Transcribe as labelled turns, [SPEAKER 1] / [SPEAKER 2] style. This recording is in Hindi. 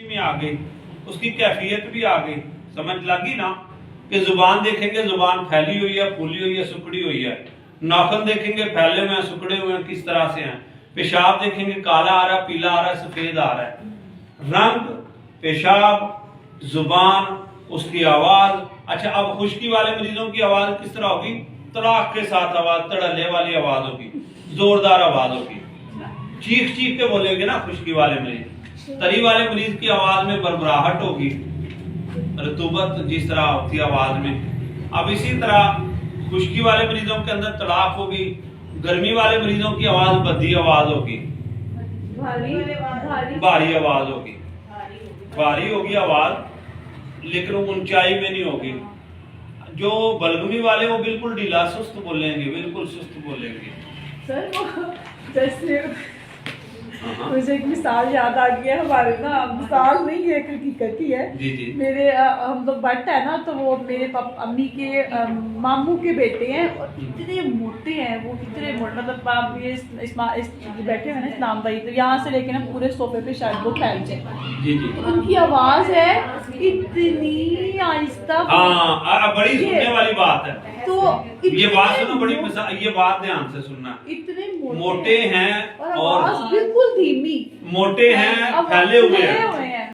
[SPEAKER 1] में आ गई, उसकी कैफियत भी आ गई, समझ लगी ना कि जुबान देखेंगे जुबान फैली हुई है, फूली हुई है, सुकड़ी हुई है। नाखून देखेंगे फैले हुए हैं, सुकड़े हुए हैं, किस तरह से हैं। पेशाब देखेंगे काला आ रहा है, पीला आ रहा है, सफेद आ रहा है। रंग, पेशाब, जुबान, उसकी आवाज। अच्छा, अब खुश्की वाले मरीजों की आवाज किस तरह होगी? तड़ाक के साथ आवाज, तड़ल्ले वाली आवाज होगी, जोरदार आवाज होगी, चीख चीख के बोलेंगे ना खुश्की वाले मरीज। तरी वाले मरीज की आवाज में बरबराहट होगी, रतूबत जिस तरह होती है आवाज में। अब इसी तरह खुश्की वाले मरीजों के अंदर तड़ाक होगी, गर्मी वाले मरीजों की आवाज बद्दी आवाज होगी, भारी आवाज होगी, भारी होगी आवाज, लेकिन वो ऊंचाई में नहीं होगी। जो बलगमी वाले वो बिल्कुल ढीला सुस्त बोलेंगे, बिल्कुल सुस्त बोलेंगे।
[SPEAKER 2] सर जैसे मुझे एक मिसाल याद आ गई है। हमारे ना मिसाल नहीं है, एक हकीकत ही है।
[SPEAKER 1] जी जी।
[SPEAKER 2] मेरे हम लोग बट है ना, तो वो मेरे अम्मी के मामू के बेटे हैं और इतने मोटे हैं वो, इतने मोटे, मतलब आप ये इस बैठे हुए ना इस्लाम भाई, तो यहाँ से लेके ना पूरे सोफे पे शायद वो फैल जाए।
[SPEAKER 1] जी जी।
[SPEAKER 2] उनकी आवाज है इतनी आहिस्ता,
[SPEAKER 1] हाँ बड़ी सुनने वाली बात है।
[SPEAKER 2] तो
[SPEAKER 1] ये बात सुनो, बड़ी ये बात ध्यान से सुनना।
[SPEAKER 2] इतने
[SPEAKER 1] मोटे हैं और
[SPEAKER 2] आवाज बिल्कुल धीमी,
[SPEAKER 1] मोटे हैं, फैले हुए हैं।